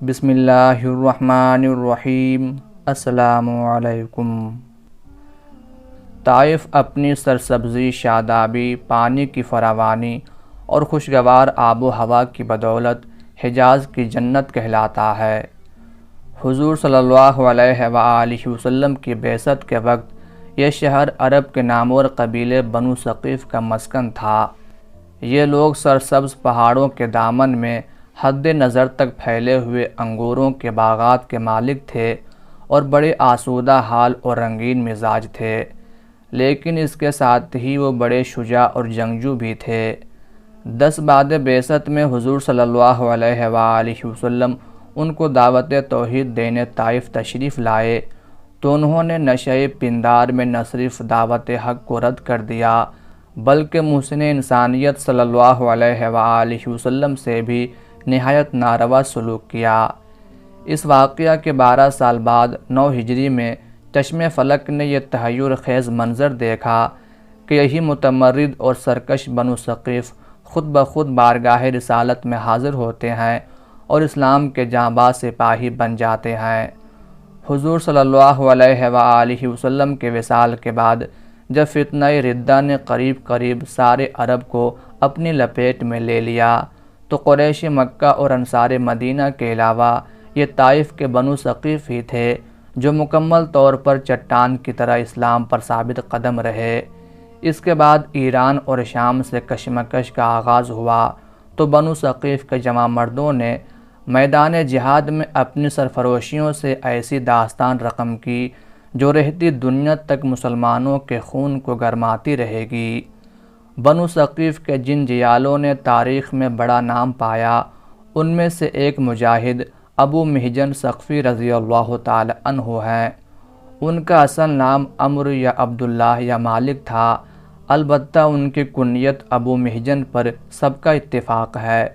بسم اللہ الرحمن الرحیم۔ السلام علیکم۔ طائف اپنی سرسبزی، شادابی، پانی کی فراوانی اور خوشگوار آب و ہوا کی بدولت حجاز کی جنت کہلاتا ہے۔ حضور صلی اللہ علیہ وآلہ وسلم کی بعثت کے وقت یہ شہر عرب کے نامور قبیلے بنو ثقیف کا مسکن تھا۔ یہ لوگ سرسبز پہاڑوں کے دامن میں حد نظر تک پھیلے ہوئے انگوروں کے باغات کے مالک تھے اور بڑے آسودہ حال اور رنگین مزاج تھے، لیکن اس کے ساتھ ہی وہ بڑے شجاع اور جنگجو بھی تھے۔ 10 بعد بعثت میں حضور صلی اللہ علیہ وآلہ وسلم ان کو دعوت توحید دینے طائف تشریف لائے تو انہوں نے نشۂ پندار میں نہ صرف دعوت حق کو رد کر دیا بلکہ محسن انسانیت صلی اللہ علیہ وآلہ وسلم سے بھی نہایت ناروا سلوک کیا۔ اس واقعہ کے 12 سال بعد 9 ہجری میں چشم فلک نے یہ تحیر خیز منظر دیکھا کہ یہی متمرد اور سرکش بنو ثقیف خود بخود بارگاہ رسالت میں حاضر ہوتے ہیں اور اسلام کے جانباز سپاہی بن جاتے ہیں۔ حضور صلی اللہ علیہ وآلہ وسلم کے وصال کے بعد جب فتنہ ردہ نے قریب سارے عرب کو اپنی لپیٹ میں لے لیا تو قریش مکہ اور انصار مدینہ کے علاوہ یہ طائف کے بنو ثقیف ہی تھے جو مکمل طور پر چٹان کی طرح اسلام پر ثابت قدم رہے۔ اس کے بعد ایران اور شام سے کشمکش کا آغاز ہوا تو بنو ثقیف کے جوان مردوں نے میدان جہاد میں اپنی سرفروشیوں سے ایسی داستان رقم کی جو رہتی دنیا تک مسلمانوں کے خون کو گرماتی رہے گی۔ بنو ثقیف کے جن جیالوں نے تاریخ میں بڑا نام پایا ان میں سے ایک مجاہد ابو محجن ثقفی رضی اللہ تعالی عنہ ہیں۔ ان کا اصل نام عمرو یا عبداللہ یا مالک تھا، البتہ ان کی کنیت ابو محجن پر سب کا اتفاق ہے۔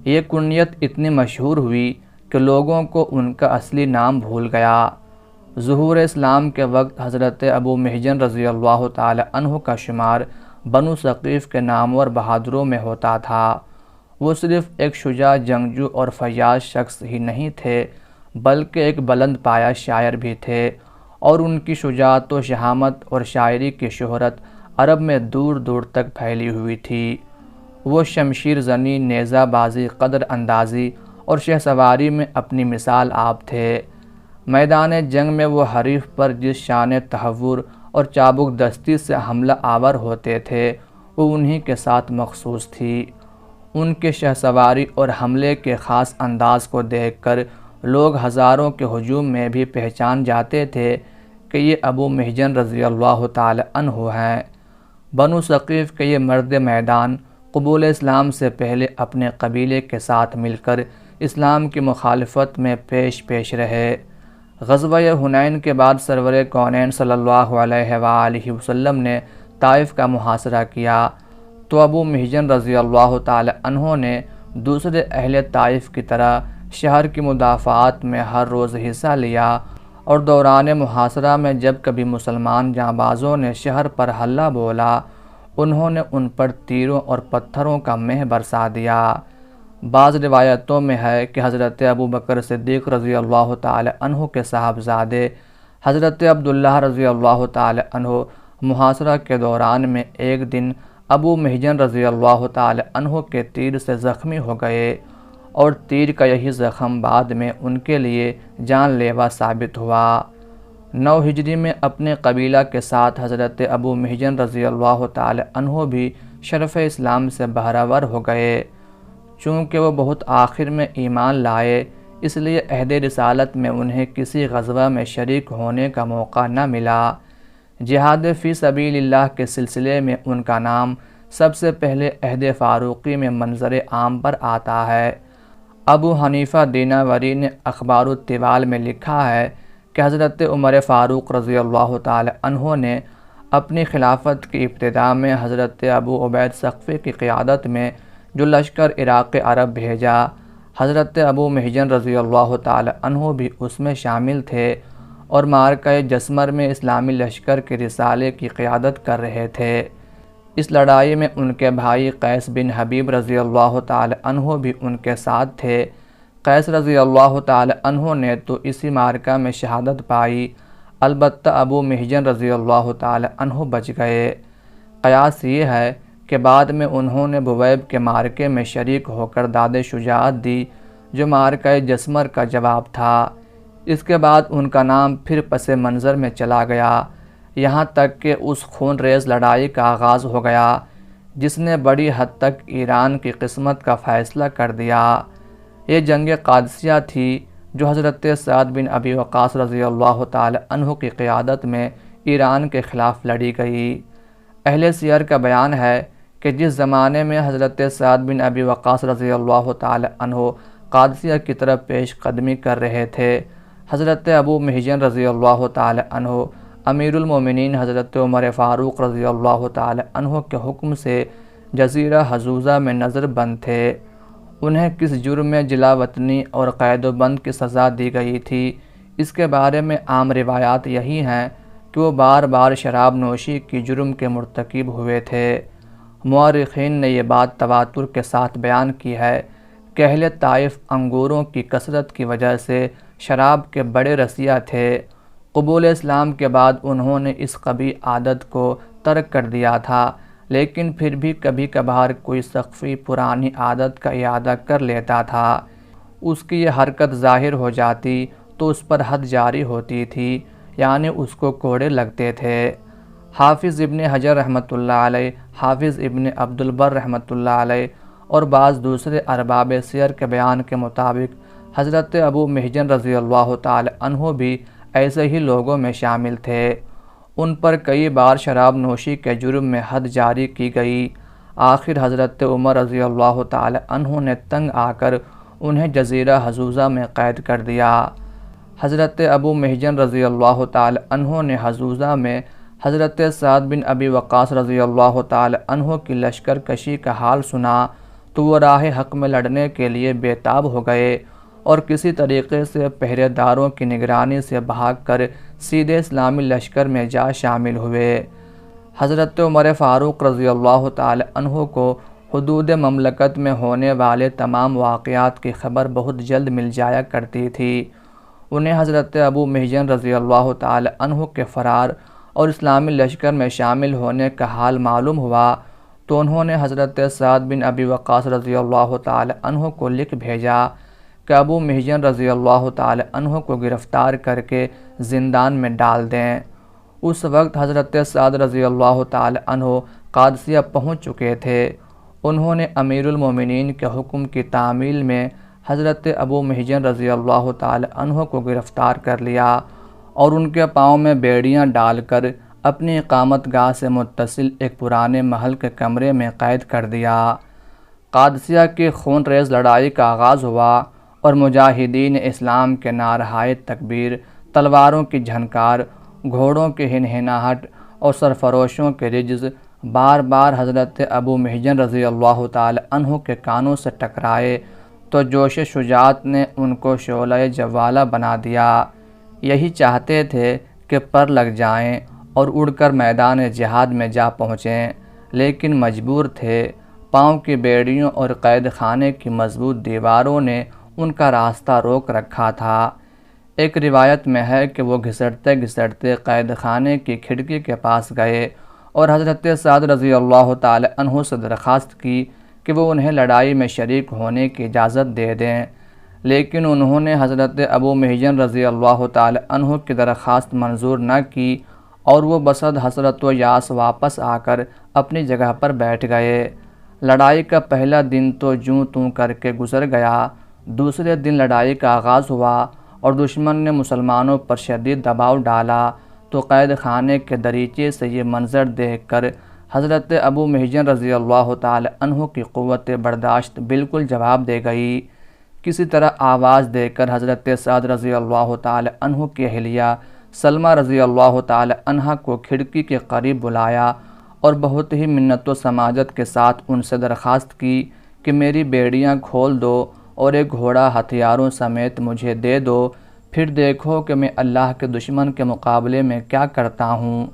یہ کنیت اتنی مشہور ہوئی کہ لوگوں کو ان کا اصلی نام بھول گیا۔ ظہور اسلام کے وقت حضرت ابو محجن رضی اللہ تعالی عنہ کا شمار بنو ثقیف کے نامور بہادروں میں ہوتا تھا۔ وہ صرف ایک شجاع جنگجو اور فیاض شخص ہی نہیں تھے بلکہ ایک بلند پایہ شاعر بھی تھے، اور ان کی شجاعت و شہامت اور شاعری کی شہرت عرب میں دور دور تک پھیلی ہوئی تھی۔ وہ شمشیر زنی، نیزہ بازی، قدر اندازی اور شہ سواری میں اپنی مثال آپ تھے۔ میدان جنگ میں وہ حریف پر جس شان تہور اور چابک دستی سے حملہ آور ہوتے تھے وہ انہی کے ساتھ مخصوص تھی۔ ان کے شہ سواری اور حملے کے خاص انداز کو دیکھ کر لوگ ہزاروں کے ہجوم میں بھی پہچان جاتے تھے کہ یہ ابو محجن رضی اللہ تعالی عنہ ہیں۔ بنو ثقیف کے یہ مرد میدان قبول اسلام سے پہلے اپنے قبیلے کے ساتھ مل کر اسلام کی مخالفت میں پیش رہے۔ غزوہ حنین کے بعد سرور کونین صلی اللہ علیہ وآلہ وسلم نے طائف کا محاصرہ کیا تو ابو محجن رضی اللہ تعالی عنہ نے دوسرے اہل طائف کی طرح شہر کی مدافعات میں ہر روز حصہ لیا، اور دوران محاصرہ میں جب کبھی مسلمان جانبازوں نے شہر پر حلہ بولا انہوں نے ان پر تیروں اور پتھروں کا مہ برسا دیا۔ بعض روایتوں میں ہے کہ حضرت ابو بکر صدیق رضی اللہ تعالی عنہ کے صاحبزادے حضرت عبداللہ رضی اللہ تعالی عنہ محاصرہ کے دوران میں ایک دن ابو محجن رضی اللہ تعالی عنہ کے تیر سے زخمی ہو گئے، اور تیر کا یہی زخم بعد میں ان کے لیے جان لیوا ثابت ہوا۔ 9 ہجری میں اپنے قبیلہ کے ساتھ حضرت ابو محجن رضی اللہ تعالی عنہ بھی شرف اسلام سے بہرہور ہو گئے۔ چونکہ وہ بہت آخر میں ایمان لائے اس لیے عہد رسالت میں انہیں کسی غزوہ میں شریک ہونے کا موقع نہ ملا۔ جہاد فی سبیل اللہ کے سلسلے میں ان کا نام سب سے پہلے عہد فاروقی میں منظر عام پر آتا ہے۔ ابو حنیفہ دیناوری نے اخبار الطوال میں لکھا ہے کہ حضرت عمر فاروق رضی اللہ تعالی عنہ نے اپنی خلافت کی ابتدا میں حضرت ابو عبید ثقفی کی قیادت میں جو لشکر عراق عرب بھیجا، حضرت ابو محجن رضی اللہ تعالی عنہ بھی اس میں شامل تھے اور معرکہ جسمر میں اسلامی لشکر کے رسالے کی قیادت کر رہے تھے۔ اس لڑائی میں ان کے بھائی قیس بن حبیب رضی اللہ تعالی عنہ بھی ان کے ساتھ تھے۔ قیس رضی اللہ تعالی عنہ نے تو اسی معرکہ میں شہادت پائی، البتہ ابو محجن رضی اللہ تعالی عنہ بچ گئے۔ قیاس یہ ہے کہ بعد میں انہوں نے بویب کے معرکے میں شریک ہو کر داد شجاعت دی، جو معرکہ جسمر کا جواب تھا۔ اس کے بعد ان کا نام پھر پس منظر میں چلا گیا، یہاں تک کہ اس خون ریز لڑائی کا آغاز ہو گیا جس نے بڑی حد تک ایران کی قسمت کا فیصلہ کر دیا۔ یہ جنگ قادسیہ تھی جو حضرت سعد بن ابی وقاص رضی اللہ تعالی عنہ کی قیادت میں ایران کے خلاف لڑی گئی۔ اہل سیر کا بیان ہے کہ جس زمانے میں حضرت سعد بن ابی وقاص رضی اللہ تعالی عنہ قادسیہ کی طرف پیش قدمی کر رہے تھے، حضرت ابو محجن رضی اللہ تعالی عنہ امیر المومنین حضرت عمر فاروق رضی اللہ تعالی عنہ کے حکم سے جزیرہ حضوزہ میں نظر بند تھے۔ انہیں کس جرم میں جلا وطنی اور قید و بند کی سزا دی گئی تھی، اس کے بارے میں عام روایات یہی ہیں کہ وہ بار بار شراب نوشی کی جرم کے مرتکب ہوئے تھے۔ مورخین نے یہ بات تواتر کے ساتھ بیان کی ہے کہ اہل طائف انگوروں کی کثرت کی وجہ سے شراب کے بڑے رسیہ تھے۔ قبول اسلام کے بعد انہوں نے اس قبیح عادت کو ترک کر دیا تھا، لیکن پھر بھی کبھی کبھار کوئی سخفی پرانی عادت کا اعادہ کر لیتا تھا۔ اس کی یہ حرکت ظاہر ہو جاتی تو اس پر حد جاری ہوتی تھی، یعنی اس کو کوڑے لگتے تھے۔ حافظ ابن حجر رحمۃ اللہ علیہ، حافظ ابن عبد البر رحمۃ اللہ علیہ اور بعض دوسرے ارباب سیر کے بیان کے مطابق حضرت ابو محجن رضی اللہ تعالی عنہ بھی ایسے ہی لوگوں میں شامل تھے۔ ان پر کئی بار شراب نوشی کے جرم میں حد جاری کی گئی۔ آخر حضرت عمر رضی اللہ تعالی عنہ نے تنگ آ کر انہیں جزیرہ حضوزہ میں قید کر دیا۔ حضرت ابو محجن رضی اللہ تعالی عنہ نے حضوزہ میں حضرت سعد بن ابی وقاص رضی اللہ تعالی عنہ کی لشکر کشی کا حال سنا تو وہ راہ حق میں لڑنے کے لیے بے تاب ہو گئے اور کسی طریقے سے پہرے داروں کی نگرانی سے بھاگ کر سیدھے اسلامی لشکر میں جا شامل ہوئے۔ حضرت عمر فاروق رضی اللہ تعالی عنہ کو حدود مملکت میں ہونے والے تمام واقعات کی خبر بہت جلد مل جایا کرتی تھی۔ انہیں حضرت ابو محجن رضی اللہ تعالی عنہ کے فرار اور اسلامی لشکر میں شامل ہونے کا حال معلوم ہوا تو انہوں نے حضرت سعد بن ابی وقاص رضی اللہ تعالی عنہ کو لکھ بھیجا کہ ابو محجن رضی اللہ تعالی عنہ کو گرفتار کر کے زندان میں ڈال دیں۔ اس وقت حضرت سعد رضی اللہ تعالی عنہ قادسیہ پہنچ چکے تھے۔ انہوں نے امیر المومنین کے حکم کی تعمیل میں حضرت ابو محجن رضی اللہ تعالی عنہ کو گرفتار کر لیا اور ان کے پاؤں میں بیڑیاں ڈال کر اپنی اقامت گاہ سے متصل ایک پرانے محل کے کمرے میں قید کر دیا۔ قادسیہ کی خون ریز لڑائی کا آغاز ہوا اور مجاہدین اسلام کے نعرہائے تکبیر، تلواروں کی جھنکار، گھوڑوں کی ہنہناہٹ اور سرفروشوں کے رجز بار بار حضرت ابو محجن رضی اللہ تعالی عنہ کے کانوں سے ٹکرائے تو جوش شجاعت نے ان کو شعلہ جوالہ بنا دیا۔ یہی چاہتے تھے کہ پر لگ جائیں اور اڑ کر میدان جہاد میں جا پہنچیں، لیکن مجبور تھے۔ پاؤں کی بیڑیوں اور قید خانے کی مضبوط دیواروں نے ان کا راستہ روک رکھا تھا۔ ایک روایت میں ہے کہ وہ گھسٹتے گھسٹتے قید خانے کی کھڑکی کے پاس گئے اور حضرت سعد رضی اللہ تعالی عنہ سے درخواست کی کہ وہ انہیں لڑائی میں شریک ہونے کی اجازت دے دیں، لیکن انہوں نے حضرت ابو محجن رضی اللہ تعالی عنہ کی درخواست منظور نہ کی اور وہ بصد حسرت و یاس واپس آ کر اپنی جگہ پر بیٹھ گئے۔ لڑائی کا پہلا دن تو جوں توں کر کے گزر گیا۔ دوسرے دن لڑائی کا آغاز ہوا اور دشمن نے مسلمانوں پر شدید دباؤ ڈالا تو قید خانے کے دریچے سے یہ منظر دیکھ کر حضرت ابو محجن رضی اللہ تعالی عنہ کی قوت برداشت بالکل جواب دے گئی۔ کسی طرح آواز دے کر حضرت سعد رضی اللہ تعالی عنہ کی اہلیہ سلمہ رضی اللہ تعالی عنہ کو کھڑکی کے قریب بلایا اور بہت ہی منت و سماجت کے ساتھ ان سے درخواست کی کہ میری بیڑیاں کھول دو اور ایک گھوڑا ہتھیاروں سمیت مجھے دے دو، پھر دیکھو کہ میں اللہ کے دشمن کے مقابلے میں کیا کرتا ہوں۔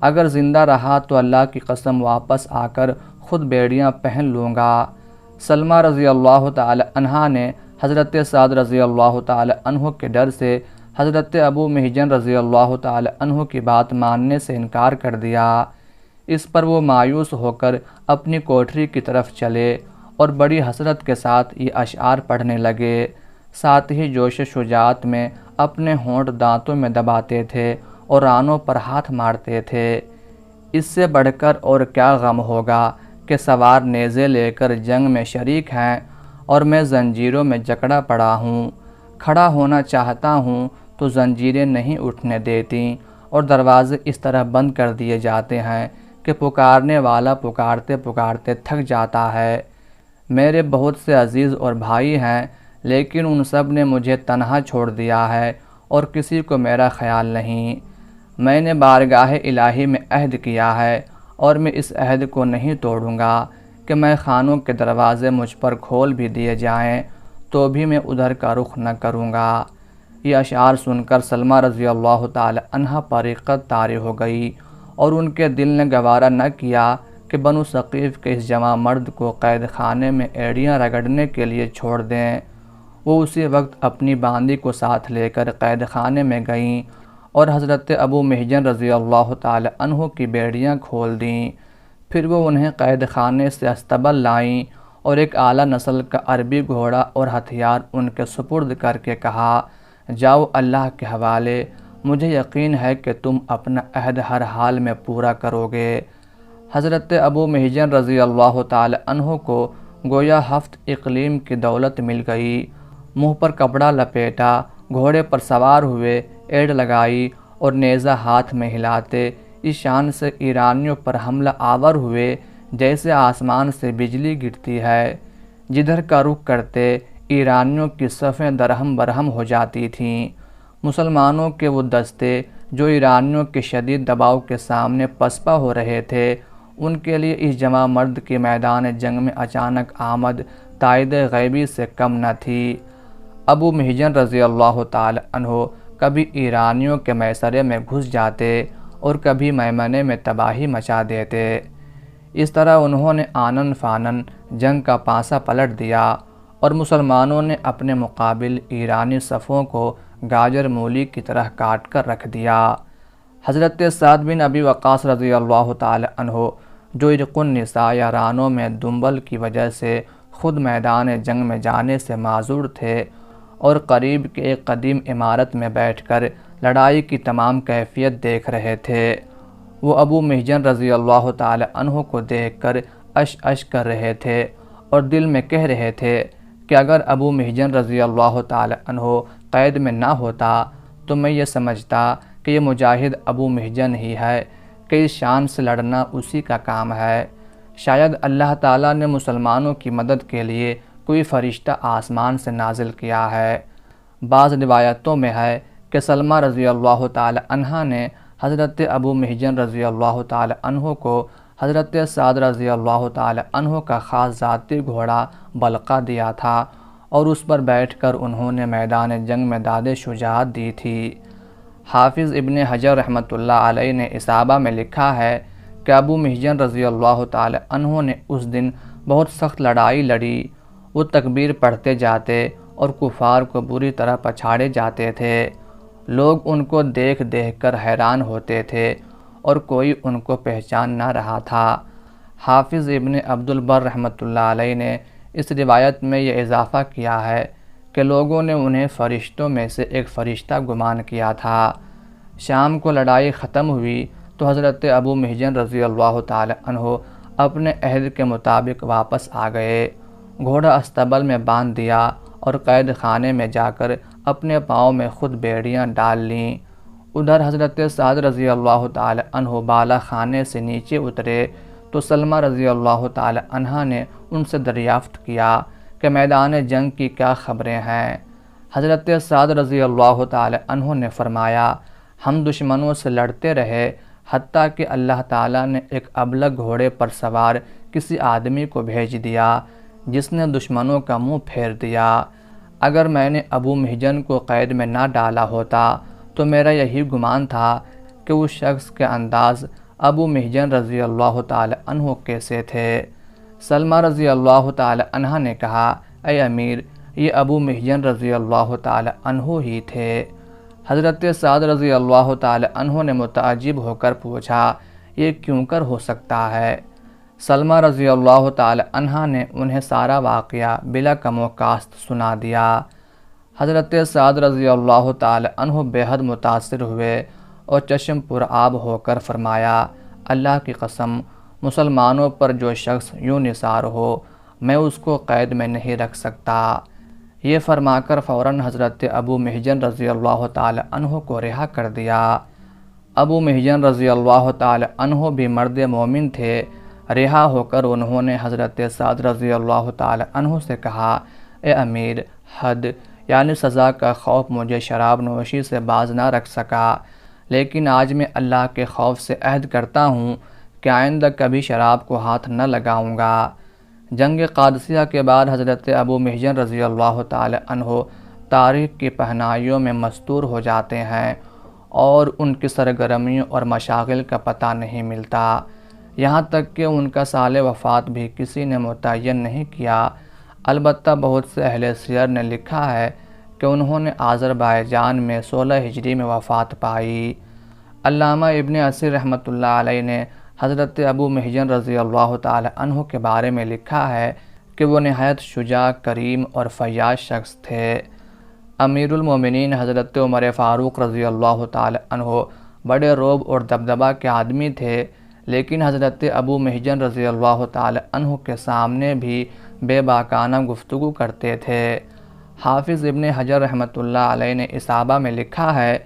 اگر زندہ رہا تو اللہ کی قسم واپس آ کر خود بیڑیاں پہن لوں گا۔ سلمہ رضی اللہ تعالی عنہا نے حضرت سعد رضی اللہ تعالی عنہ کے ڈر سے حضرت ابو محجن رضی اللہ تعالی عنہ کی بات ماننے سے انکار کر دیا۔ اس پر وہ مایوس ہو کر اپنی کوٹری کی طرف چلے اور بڑی حسرت کے ساتھ یہ اشعار پڑھنے لگے، ساتھ ہی جوش شجاعت میں اپنے ہونٹ دانتوں میں دباتے تھے اور رانوں پر ہاتھ مارتے تھے۔ اس سے بڑھ کر اور کیا غم ہوگا کہ سوار نیزے لے کر جنگ میں شریک ہیں اور میں زنجیروں میں جکڑا پڑا ہوں، کھڑا ہونا چاہتا ہوں تو زنجیریں نہیں اٹھنے دیتی اور دروازے اس طرح بند کر دیے جاتے ہیں کہ پکارنے والا پکارتے پکارتے تھک جاتا ہے۔ میرے بہت سے عزیز اور بھائی ہیں، لیکن ان سب نے مجھے تنہا چھوڑ دیا ہے اور کسی کو میرا خیال نہیں۔ میں نے بارگاہ الہی میں عہد کیا ہے اور میں اس عہد کو نہیں توڑوں گا کہ میں خانوں کے دروازے مجھ پر کھول بھی دیے جائیں تو بھی میں ادھر کا رخ نہ کروں گا۔ یہ اشعار سن کر سلمہ رضی اللہ تعالی عنہ پر رقت طاری ہو گئی اور ان کے دل نے گوارا نہ کیا کہ بنو ثقیف کے اس جوان مرد کو قید خانے میں ایڑیاں رگڑنے کے لیے چھوڑ دیں۔ وہ اسی وقت اپنی باندی کو ساتھ لے کر قید خانے میں گئیں اور حضرت ابو محجن رضی اللہ تعالی عنہ کی بیڑیاں کھول دیں۔ پھر وہ انہیں قید خانے سے استبل لائیں اور ایک اعلیٰ نسل کا عربی گھوڑا اور ہتھیار ان کے سپرد کر کے کہا، جاؤ اللہ کے حوالے، مجھے یقین ہے کہ تم اپنا عہد ہر حال میں پورا کرو گے۔ حضرت ابو محجن رضی اللہ تعالی عنہ کو گویا 7 اقلیم کی دولت مل گئی۔ منہ پر کپڑا لپیٹا، گھوڑے پر سوار ہوئے، ایڑ لگائی اور نیزہ ہاتھ میں ہلاتے اس شان سے ایرانیوں پر حملہ آور ہوئے جیسے آسمان سے بجلی گرتی ہے۔ جدھر کا رخ کرتے ایرانیوں کی صفیں درہم برہم ہو جاتی تھیں۔ مسلمانوں کے وہ دستے جو ایرانیوں کے شدید دباؤ کے سامنے پسپا ہو رہے تھے، ان کے لیے اس جوان مرد کی میدان جنگ میں اچانک آمد تائید غیبی سے کم نہ تھی۔ ابو محجن رضی اللہ تعالی عنہ کبھی ایرانیوں کے میسرے میں گھس جاتے اور کبھی میمنے میں تباہی مچا دیتے۔ اس طرح انہوں نے آنن فانن جنگ کا پانسا پلٹ دیا اور مسلمانوں نے اپنے مقابل ایرانی صفوں کو گاجر مولی کی طرح کاٹ کر رکھ دیا۔ حضرت سعد بن ابی وقاص رضی اللہ تعالی عنہ جو عرق النساء یا رانوں میں دنبل کی وجہ سے خود میدان جنگ میں جانے سے معذور تھے اور قریب کے ایک قدیم عمارت میں بیٹھ کر لڑائی کی تمام کیفیت دیکھ رہے تھے، وہ ابو محجن رضی اللہ تعالی عنہ کو دیکھ کر اش اش کر رہے تھے اور دل میں کہہ رہے تھے کہ اگر ابو محجن رضی اللہ تعالی عنہ قید میں نہ ہوتا تو میں یہ سمجھتا کہ یہ مجاہد ابو محجن ہی ہے کہ اس شان سے لڑنا اسی کا کام ہے۔ شاید اللہ تعالیٰ نے مسلمانوں کی مدد کے لیے کوئی فرشتہ آسمان سے نازل کیا ہے۔ بعض روایتوں میں ہے کہ سلمہ رضی اللہ تعالی عنہ نے حضرت ابو محجن رضی اللہ تعالی عنہ کو حضرت سعد رضی اللہ تعالی عنہ کا خاص ذاتی گھوڑا بلقا دیا تھا اور اس پر بیٹھ کر انہوں نے میدان جنگ میں داد شجاعت دی تھی۔ حافظ ابن حجر رحمۃ اللہ علیہ نے اصابہ میں لکھا ہے کہ ابو محجن رضی اللہ تعالی عنہ نے اس دن بہت سخت لڑائی لڑی۔ وہ تکبیر پڑھتے جاتے اور کفار کو بری طرح پچھاڑے جاتے تھے۔ لوگ ان کو دیکھ دیکھ کر حیران ہوتے تھے اور کوئی ان کو پہچان نہ رہا تھا۔ حافظ ابن عبد البر رحمۃ اللہ علیہ نے اس روایت میں یہ اضافہ کیا ہے کہ لوگوں نے انہیں فرشتوں میں سے ایک فرشتہ گمان کیا تھا۔ شام کو لڑائی ختم ہوئی تو حضرت ابو محجن رضی اللہ تعالی عنہ اپنے عہد کے مطابق واپس آ گئے، گھوڑا استبل میں باندھ دیا اور قید خانے میں جا کر اپنے پاؤں میں خود بیڑیاں ڈال لیں۔ ادھر حضرت سعد رضی اللہ تعالی عنہ بالا خانے سے نیچے اترے تو سلمہ رضی اللہ تعالی عنہ نے ان سے دریافت کیا کہ میدان جنگ کی کیا خبریں ہیں۔ حضرت سعد رضی اللہ تعالی عنہ نے فرمایا، ہم دشمنوں سے لڑتے رہے حتیٰ کہ اللہ تعالیٰ نے ایک ابلغ گھوڑے پر سوار کسی آدمی کو بھیج دیا جس نے دشمنوں کا منہ پھیر دیا۔ اگر میں نے ابو محجن کو قید میں نہ ڈالا ہوتا تو میرا یہی گمان تھا کہ اس شخص کے انداز ابو محجن رضی اللہ تعالی عنہ کیسے تھے۔ سلمہ رضی اللہ تعالی عنہ نے کہا، اے امیر، یہ ابو محجن رضی اللہ تعالی عنہ ہی تھے۔ حضرت سعد رضی اللہ تعالی عنہ نے متعجب ہو کر پوچھا، یہ کیوں کر ہو سکتا ہے؟ سلمہ رضی اللہ تعالی عنہا نے انہیں سارا واقعہ بلا کم و کاست سنا دیا۔ حضرت سعد رضی اللہ تعالی عنہ بے حد متاثر ہوئے اور چشم پر آب ہو کر فرمایا، اللہ کی قسم، مسلمانوں پر جو شخص یوں نثار ہو میں اس کو قید میں نہیں رکھ سکتا۔ یہ فرما کر فوراً حضرت ابو محجن رضی اللہ تعالی عنہ کو رہا کر دیا۔ ابو محجن رضی اللہ تعالی عنہ بھی مرد مومن تھے۔ رہا ہو کر انہوں نے حضرت سعد رضی اللہ تعالی عنہ سے کہا، اے امیر، حد یعنی سزا کا خوف مجھے شراب نوشی سے باز نہ رکھ سکا، لیکن آج میں اللہ کے خوف سے عہد کرتا ہوں کہ آئندہ کبھی شراب کو ہاتھ نہ لگاؤں گا۔ جنگ قادسیہ کے بعد حضرت ابو محجن رضی اللہ تعالی عنہ تاریخ کی پہنائیوں میں مستور ہو جاتے ہیں اور ان کی سرگرمیوں اور مشاغل کا پتہ نہیں ملتا، یہاں تک کہ ان کا سال وفات بھی کسی نے متعین نہیں کیا۔ البتہ بہت سے اہل سیر نے لکھا ہے کہ انہوں نے آذربائیجان میں 16 ہجری میں وفات پائی۔ علامہ ابن اثیر رحمۃ اللہ علیہ نے حضرت ابو محجن رضی اللہ تعالی عنہ کے بارے میں لکھا ہے کہ وہ نہایت شجاع، کریم اور فیاض شخص تھے۔ امیر المومنین حضرت عمر فاروق رضی اللہ تعالی عنہ بڑے روب اور دبدبہ کے آدمی تھے، لیکن حضرت ابو محجن رضی اللہ تعالی عنہ کے سامنے بھی بے باکانہ گفتگو کرتے تھے۔ حافظ ابن حجر رحمۃ اللہ علیہ نے اصابہ میں لکھا ہے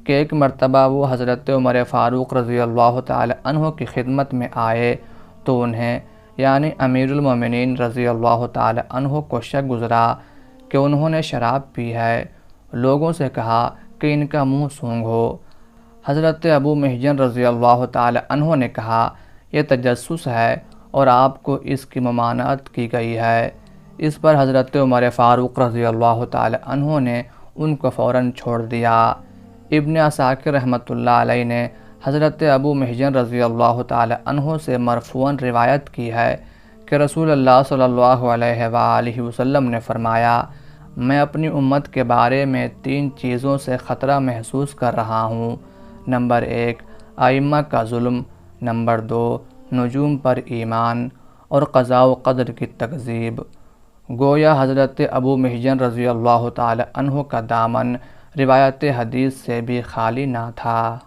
کہ ایک مرتبہ وہ حضرت عمر فاروق رضی اللہ تعالی عنہ کی خدمت میں آئے تو انہیں یعنی امیر المومنین رضی اللہ تعالی عنہ کو شک گزرا کہ انہوں نے شراب پی ہے۔ لوگوں سے کہا کہ ان کا منہ سونگھو۔ حضرت ابو محجن رضی اللہ تعالی عنہ نے کہا، یہ تجسس ہے اور آپ کو اس کی ممانعت کی گئی ہے۔ اس پر حضرت عمر فاروق رضی اللہ تعالی عنہ نے ان کو فوراً چھوڑ دیا۔ ابن عساکر رحمۃ اللہ علیہ نے حضرت ابو محجن رضی اللہ تعالی عنہ سے مرفوعاً روایت کی ہے کہ رسول اللہ صلی اللہ علیہ وآلہ وسلم نے فرمایا، میں اپنی امت کے بارے میں 3 چیزوں سے خطرہ محسوس کر رہا ہوں۔ نمبر 1 ائمہ کا ظلم، نمبر 2 نجوم پر ایمان اور قضاء و قدر کی تکذیب۔ گویا حضرت ابو محجن رضی اللہ تعالی عنہ کا دامن روایت حدیث سے بھی خالی نہ تھا۔